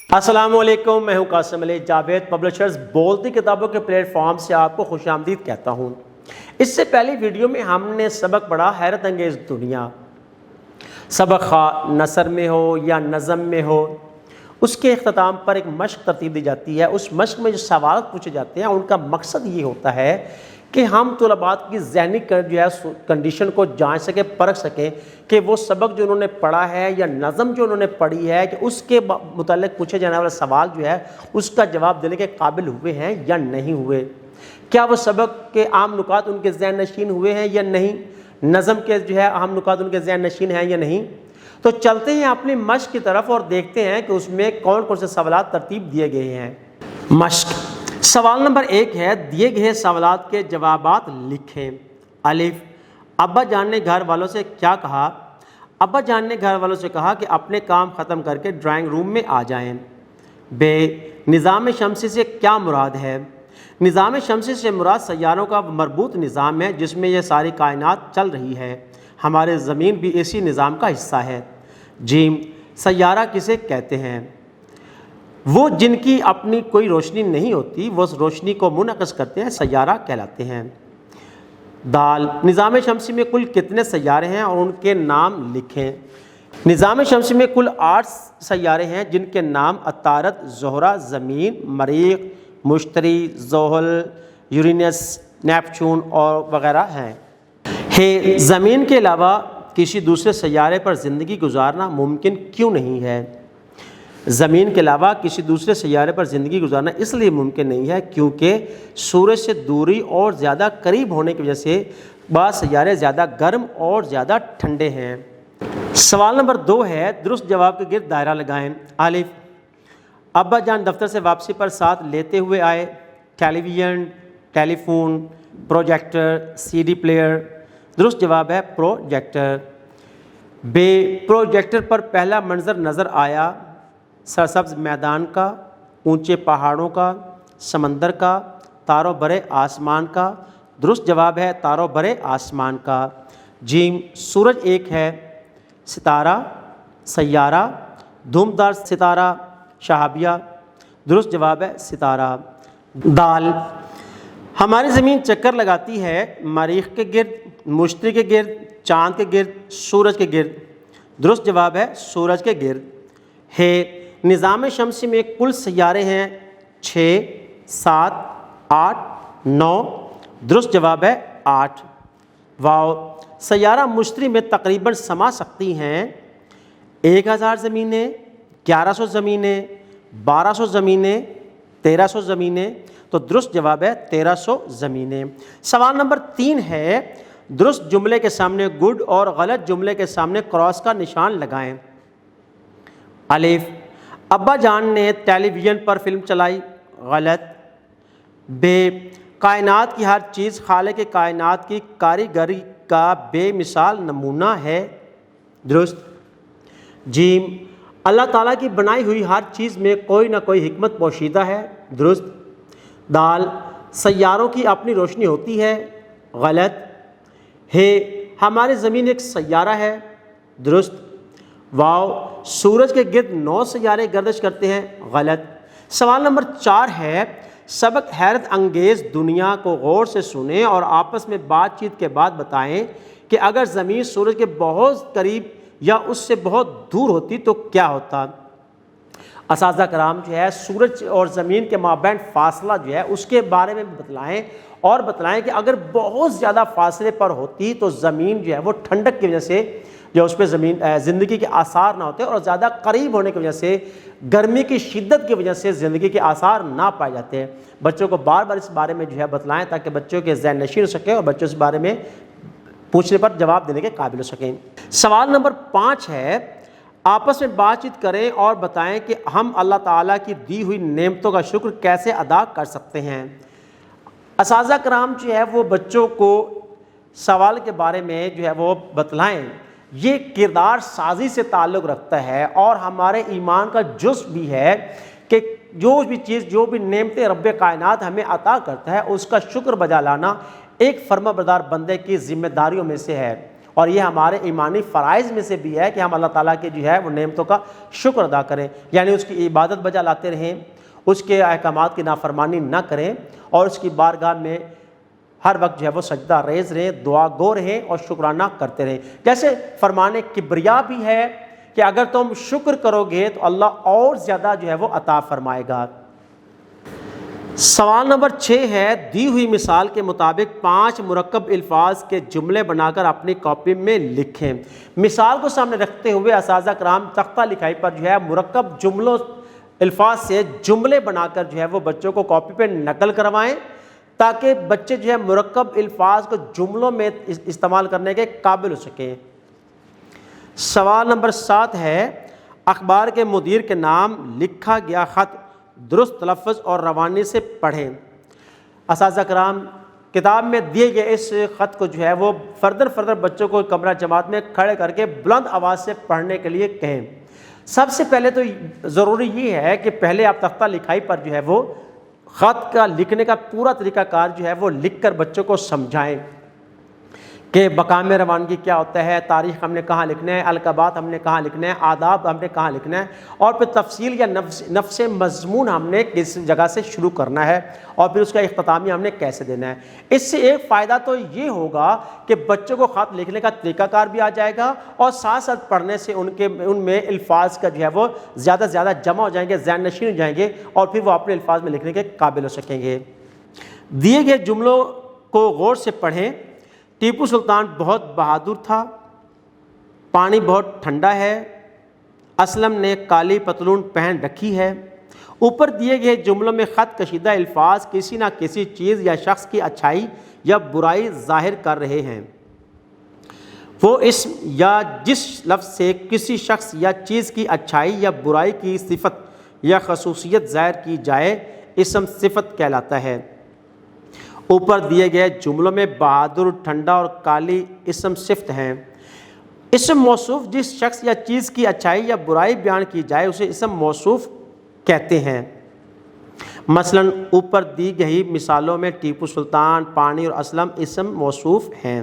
السلام علیکم، میں ہوں قاسم علی جاوید، پبلشرز بولتی کتابوں کے پلیٹ فارم سے آپ کو خوش آمدید کہتا ہوں۔ اس سے پہلی ویڈیو میں ہم نے سبق پڑھا حیرت انگیز دنیا۔ سبق خواہ نثر میں ہو یا نظم میں ہو، اس کے اختتام پر ایک مشق ترتیب دی جاتی ہے۔ اس مشق میں جو سوالات پوچھے جاتے ہیں ان کا مقصد یہ ہوتا ہے کہ ہم طلباء کی ذہنی کنڈیشن کو جانچ سکیں، پرکھ سکیں کہ وہ سبق جو انہوں نے پڑھا ہے یا نظم جو انہوں نے پڑھی ہے کہ اس کے متعلق پوچھے جانے والا سوال جو ہے اس کا جواب دینے کے قابل ہوئے ہیں یا نہیں ہوئے، کیا وہ سبق کے عام نکات ان کے ذہن نشین ہوئے ہیں یا نہیں، نظم کے جو ہے اہم نکات ان کے ذہن نشین ہیں یا نہیں۔ تو چلتے ہیں اپنی مشق کی طرف اور دیکھتے ہیں کہ اس میں کون کون سے سوالات ترتیب دیے گئے ہیں۔ مشق سوال نمبر 1 ہے، دیے گئے سوالات کے جوابات لکھیں۔ الف، ابا جان نے گھر والوں سے کیا کہا؟ ابا جان نے گھر والوں سے کہا کہ اپنے کام ختم کر کے ڈرائنگ روم میں آ جائیں۔ ب، نظام شمسی سے کیا مراد ہے؟ نظام شمسی سے مراد سیاروں کا مربوط نظام ہے جس میں یہ ساری کائنات چل رہی ہے، ہمارے زمین بھی اسی نظام کا حصہ ہے۔ ج، سیارہ کسے کہتے ہیں؟ وہ جن کی اپنی کوئی روشنی نہیں ہوتی، وہ اس روشنی کو منعکس کرتے ہیں، سیارہ کہلاتے ہیں۔ د، نظام شمسی میں کل کتنے سیارے ہیں اور ان کے نام لکھیں۔ نظام شمسی میں کل 8 سیارے ہیں جن کے نام عطارد، زہرہ، زمین، مریخ، مشتری، زحل، یورینس، نیپچون اور وغیرہ ہیں۔ ہے، زمین کے علاوہ کسی دوسرے سیارے پر زندگی گزارنا ممکن کیوں نہیں ہے؟ زمین کے علاوہ کسی دوسرے سیارے پر زندگی گزارنا اس لیے ممکن نہیں ہے کیونکہ سورج سے دوری اور زیادہ قریب ہونے کی وجہ سے بعض سیارے زیادہ گرم اور زیادہ ٹھنڈے ہیں۔ سوال نمبر 2 ہے، درست جواب کے گرد دائرہ لگائیں۔ الف، ابا جان دفتر سے واپسی پر ساتھ لیتے ہوئے آئے۔ Television, telephone, projector, C D player. درست جواب ہے پروجیکٹر۔ ب، پروجیکٹر پر پہلا منظر نظر آیا، سرسبز میدان کا، اونچے پہاڑوں کا، سمندر کا، تاروں بھرے آسمان کا۔ درست جواب ہے تاروں بھرے آسمان کا۔ ج، سورج ایک ہے، ستارہ، سیارہ، دھومدار ستارہ، شہابیہ۔ درست جواب ہے ستارہ۔ د، ہماری زمین چکر لگاتی ہے مریخ کے گرد، مشتری کے گرد، چاند کے گرد، سورج کے گرد۔ درست جواب ہے سورج کے گرد۔ ہے، نظام شمسی میں کل سیارے ہیں 6، 7، 8، 9۔ درست جواب ہے 8۔ واو، سیارہ مشتری میں تقریباً سما سکتی ہیں 1000 زمینیں، 1100 زمینیں، 1200 زمینیں، 1300 زمینیں۔ تو درست جواب ہے 1300 زمینیں۔ سوال نمبر 3 ہے، درست جملے کے سامنے گڈ اور غلط جملے کے سامنے کراس کا نشان لگائیں۔ الف، ابا جان نے ٹیلی ویژن پر فلم چلائی، غلط۔ ب، کائنات کی ہر چیز خالق کائنات کی کاریگری کا بے مثال نمونہ ہے، درست۔ ج، اللہ تعالیٰ کی بنائی ہوئی ہر چیز میں کوئی نہ کوئی حکمت پوشیدہ ہے، درست۔ د، سیاروں کی اپنی روشنی ہوتی ہے، غلط۔ ہے، ہماری زمین ایک سیارہ ہے، درست۔ واو، سورج کے گرد 9 سیارے گردش کرتے ہیں، غلط۔ سوال نمبر 4 ہے، سبق حیرت انگیز دنیا کو غور سے سنیں اور آپس میں بات چیت کے بعد بتائیں کہ اگر زمین سورج کے بہت قریب یا اس سے بہت دور ہوتی تو کیا ہوتا۔ اساتذہ کرام جو ہے سورج اور زمین کے مابین فاصلہ جو ہے اس کے بارے میں بتلائیں اور بتلائیں کہ اگر بہت زیادہ فاصلے پر ہوتی تو زمین جو ہے وہ ٹھنڈک کی وجہ سے جو اس پہ زندگی کے آثار نہ ہوتے، اور زیادہ قریب ہونے کی وجہ سے گرمی کی شدت کی وجہ سے زندگی کے آثار نہ پائے جاتے ہیں۔ بچوں کو بار بار اس بارے میں جو ہے بتلائیں تاکہ بچوں کے ذہن نشین ہو سکے اور بچوں اس بارے میں پوچھنے پر جواب دینے کے قابل ہو سکیں۔ سوال نمبر 5 ہے، آپس میں بات چیت کریں اور بتائیں کہ ہم اللہ تعالیٰ کی دی ہوئی نعمتوں کا شکر کیسے ادا کر سکتے ہیں۔ اساتذہ کرام جو ہے وہ بچوں کو سوال کے بارے میں جو ہے وہ بتلائیں۔ یہ کردار سازی سے تعلق رکھتا ہے اور ہمارے ایمان کا جزء بھی ہے کہ جو بھی چیز، جو بھی نعمتیں رب کائنات ہمیں عطا کرتا ہے اس کا شکر بجا لانا ایک فرمانبردار بندے کی ذمہ داریوں میں سے ہے۔ اور یہ ہمارے ایمانی فرائض میں سے بھی ہے کہ ہم اللہ تعالیٰ کے جو ہے وہ نعمتوں کا شکر ادا کریں، یعنی اس کی عبادت بجا لاتے رہیں، اس کے احکامات کی نافرمانی نہ کریں اور اس کی بارگاہ میں ہر وقت جو ہے وہ سجدہ ریز رہیں، دعا گو رہیں اور شکرانہ کرتے رہیں۔ جیسے فرمان کبریا بھی ہے کہ اگر تم شکر کرو گے تو اللہ اور زیادہ جو ہے وہ عطا فرمائے گا۔ سوال نمبر 6 ہے، دی ہوئی مثال کے مطابق 5 مرکب الفاظ کے جملے بنا کر اپنی کاپی میں لکھیں۔ مثال کو سامنے رکھتے ہوئے اساتذہ کرام تختہ لکھائی پر جو ہے مرکب جملوں الفاظ سے جملے بنا کر جو ہے وہ بچوں کو کاپی پہ نقل کروائیں تاکہ بچے جو ہے مرکب الفاظ کو جملوں میں استعمال کرنے کے قابل ہو سکیں۔ سوال نمبر 7 ہے، اخبار کے مدیر کے نام لکھا گیا خط درست تلفظ اور روانی سے پڑھیں۔ اساتذہ کرام کتاب میں دیے گئے اس خط کو جو ہے وہ فردر بچوں کو کمرہ جماعت میں کھڑے کر کے بلند آواز سے پڑھنے کے لیے کہیں۔ سب سے پہلے تو ضروری یہ ہے کہ پہلے آپ تختہ لکھائی پر جو ہے وہ خط کا لکھنے کا پورا طریقہ کار جو ہے وہ لکھ کر بچوں کو سمجھائیں کہ مقام روانگی کیا ہوتا ہے، تاریخ ہم نے کہاں لکھنا ہے، القابات ہم نے کہاں لکھنا ہے، آداب ہم نے کہاں لکھنا ہے، اور پھر تفصیل یا نفس مضمون ہم نے کس جگہ سے شروع کرنا ہے اور پھر اس کا اختتامیہ ہم نے کیسے دینا ہے۔ اس سے ایک فائدہ تو یہ ہوگا کہ بچوں کو خط لکھنے کا طریقہ کار بھی آ جائے گا اور ساتھ ساتھ پڑھنے سے ان میں الفاظ کا جو ہے وہ زیادہ سے زیادہ جمع ہو جائیں گے، ذہن نشین ہو جائیں گے اور پھر وہ اپنے الفاظ میں لکھنے کے قابل ہو سکیں گے۔ دیے گئے جملوں کو غور سے پڑھیں۔ ٹیپو سلطان بہت بہادر تھا، پانی بہت ٹھنڈا ہے، اسلم نے کالی پتلون پہن رکھی ہے۔ اوپر دیے گئے جملوں میں خط کشیدہ الفاظ کسی نہ کسی چیز یا شخص کی اچھائی یا برائی ظاہر کر رہے ہیں۔ وہ اسم یا جس لفظ سے کسی شخص یا چیز کی اچھائی یا برائی کی صفت یا خصوصیت ظاہر کی جائے اسم صفت کہلاتا ہے۔ اوپر دیے گئے جملوں میں بہادر، ٹھنڈا اور کالی اسم صفت ہیں۔ اسم موصوف جس شخص یا چیز کی اچھائی یا برائی بیان کی جائے اسے اسم موصوف کہتے ہیں۔ مثلا اوپر دی گئی مثالوں میں ٹیپو سلطان، پانی اور اسلم اسم موصوف ہیں۔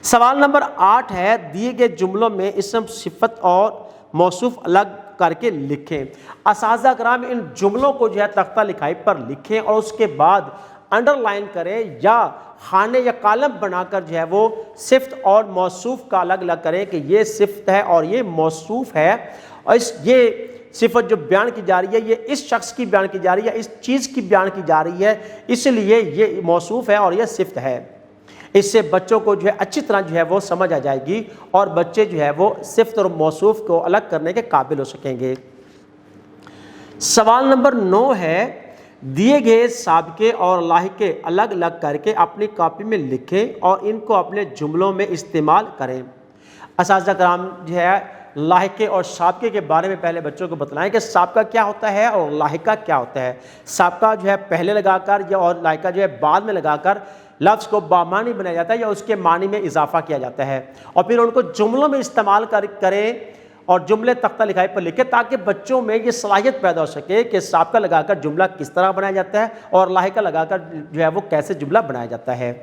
سوال نمبر 8 ہے، دیے گئے جملوں میں اسم صفت اور موصوف الگ کر کے لکھیں۔ اساتذہ کرام ان جملوں کو جو ہے تختہ لکھائی پر لکھیں اور اس کے بعد انڈر لائن کریں یا خانے یا کالم بنا کر جو ہے وہ صفت اور موصوف کا الگ الگ کریں کہ یہ صفت ہے اور یہ موصوف ہے، اور یہ صفت جو بیان کی جا رہی ہے یہ اس شخص کی بیان کی جا رہی ہے، اس چیز کی بیان کی جا رہی ہے، اس لیے یہ موصوف ہے اور یہ صفت ہے۔ اس سے بچوں کو جو ہے اچھی طرح جو ہے وہ سمجھ آ جائے گی اور بچے جو ہے وہ صفت اور موصوف کو الگ کرنے کے قابل ہو سکیں گے۔ سوال نمبر 9 ہے، دیے گئے سابقے اور لاحقے الگ الگ کر کے اپنی کاپی میں لکھیں اور ان کو اپنے جملوں میں استعمال کریں۔ اساتذہ کرام جو ہے لاحقے اور سابقے کے بارے میں پہلے بچوں کو بتلائیں کہ سابقہ کیا ہوتا ہے اور لاحقہ کیا ہوتا ہے۔ سابقہ جو ہے پہلے لگا کر یا اور لاحقہ جو ہے بعد میں لگا کر لفظ کو بامعنی بنایا جاتا ہے یا اس کے معنی میں اضافہ کیا جاتا ہے، اور پھر ان کو جملوں میں استعمال کریں اور جملے تختہ لکھائی پر لکھیں تاکہ بچوں میں یہ صلاحیت پیدا ہو سکے کہ سابقہ لگا کر جملہ کس طرح بنایا جاتا ہے اور لاحقہ لگا کر جو ہے وہ کیسے جملہ بنایا جاتا ہے۔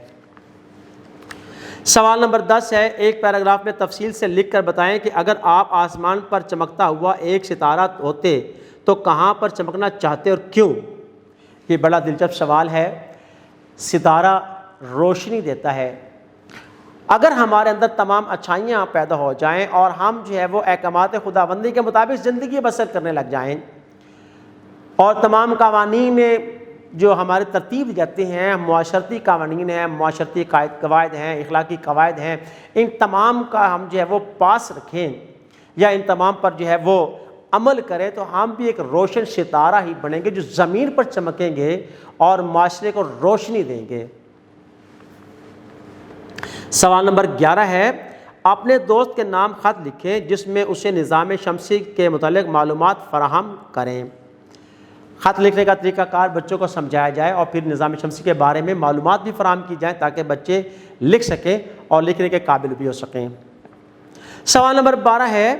سوال نمبر 10 ہے، ایک پیراگراف میں تفصیل سے لکھ کر بتائیں کہ اگر آپ آسمان پر چمکتا ہوا ایک ستارہ ہوتے تو کہاں پر چمکنا چاہتے اور کیوں؟ یہ بڑا دلچسپ سوال ہے۔ ستارہ روشنی دیتا ہے۔ اگر ہمارے اندر تمام اچھائیاں پیدا ہو جائیں اور ہم جو ہے وہ احکامات خداوندی کے مطابق زندگی بسر کرنے لگ جائیں اور تمام قوانین میں جو ہمارے ترتیب جاتے ہیں، معاشرتی قوانین ہیں، معاشرتی قواعد ہیں، اخلاقی قواعد ہیں، ان تمام کا ہم جو ہے وہ پاس رکھیں یا ان تمام پر جو ہے وہ عمل کریں تو ہم بھی ایک روشن ستارہ ہی بنیں گے جو زمین پر چمکیں گے اور معاشرے کو روشنی دیں گے۔ سوال نمبر 11 ہے، اپنے دوست کے نام خط لکھیں جس میں اسے نظام شمسی کے متعلق معلومات فراہم کریں۔ خط لکھنے کا طریقہ کار بچوں کو سمجھایا جائے اور پھر نظام شمسی کے بارے میں معلومات بھی فراہم کی جائیں تاکہ بچے لکھ سکیں اور لکھنے کے قابل بھی ہو سکیں۔ سوال نمبر 12 ہے،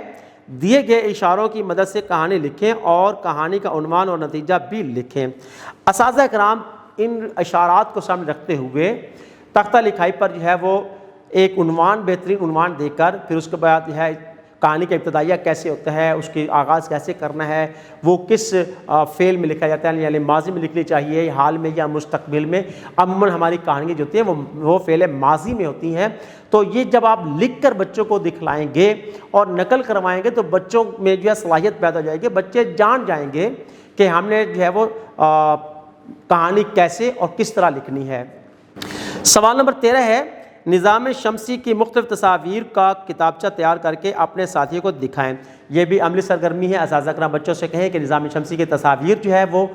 دیے گئے اشاروں کی مدد سے کہانی لکھیں اور کہانی کا عنوان اور نتیجہ بھی لکھیں۔ اساتذہ کرام ان اشارات کو سامنے رکھتے ہوئے تختہ لکھائی پر جو ہے وہ ایک عنوان بہترین عنوان دے کر پھر اس کے بعد ہے کہانی کا ابتدائیہ کیسے ہوتا ہے، اس کی آغاز کیسے کرنا ہے، وہ کس فعل میں لکھا جاتا ہے، یعنی ماضی میں لکھنی چاہیے، حال میں یا مستقبل میں۔ عموماً ہماری کہانیاں جو ہوتی ہیں وہ فعل ماضی میں ہوتی ہیں۔ تو یہ جب آپ لکھ کر بچوں کو دکھلائیں گے اور نقل کروائیں گے تو بچوں میں جو ہے صلاحیت پیدا ہو جائے گی، بچے جان جائیں گے کہ ہم نے جو ہے وہ کہانی کیسے اور کس طرح لکھنی ہے۔ سوال نمبر 13 ہے، نظام شمسی کی مختلف تصاویر کا کتابچہ تیار کر کے اپنے ساتھیوں کو دکھائیں۔ یہ بھی عملی سرگرمی ہے۔ اساتذہ کرام بچوں سے کہیں کہ نظام شمسی کی تصاویر جو ہے وہ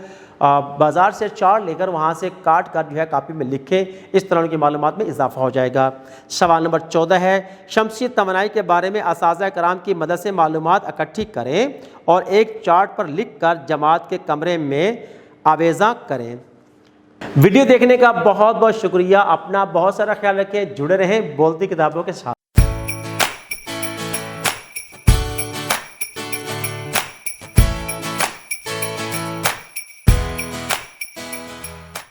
بازار سے چارٹ لے کر وہاں سے کاٹ کر جو ہے کاپی میں لکھیں، اس طرح ان کی معلومات میں اضافہ ہو جائے گا۔ سوال نمبر 14 ہے، شمسی توانائی کے بارے میں اساتذہ کرام کی مدد سے معلومات اکٹھی کریں اور ایک چارٹ پر لکھ کر جماعت کے کمرے میں آویزاں کریں۔ ویڈیو دیکھنے کا بہت بہت شکریہ۔ اپنا بہت سارا خیال رکھیں، جڑے رہیں بولتی کتابوں کے ساتھ۔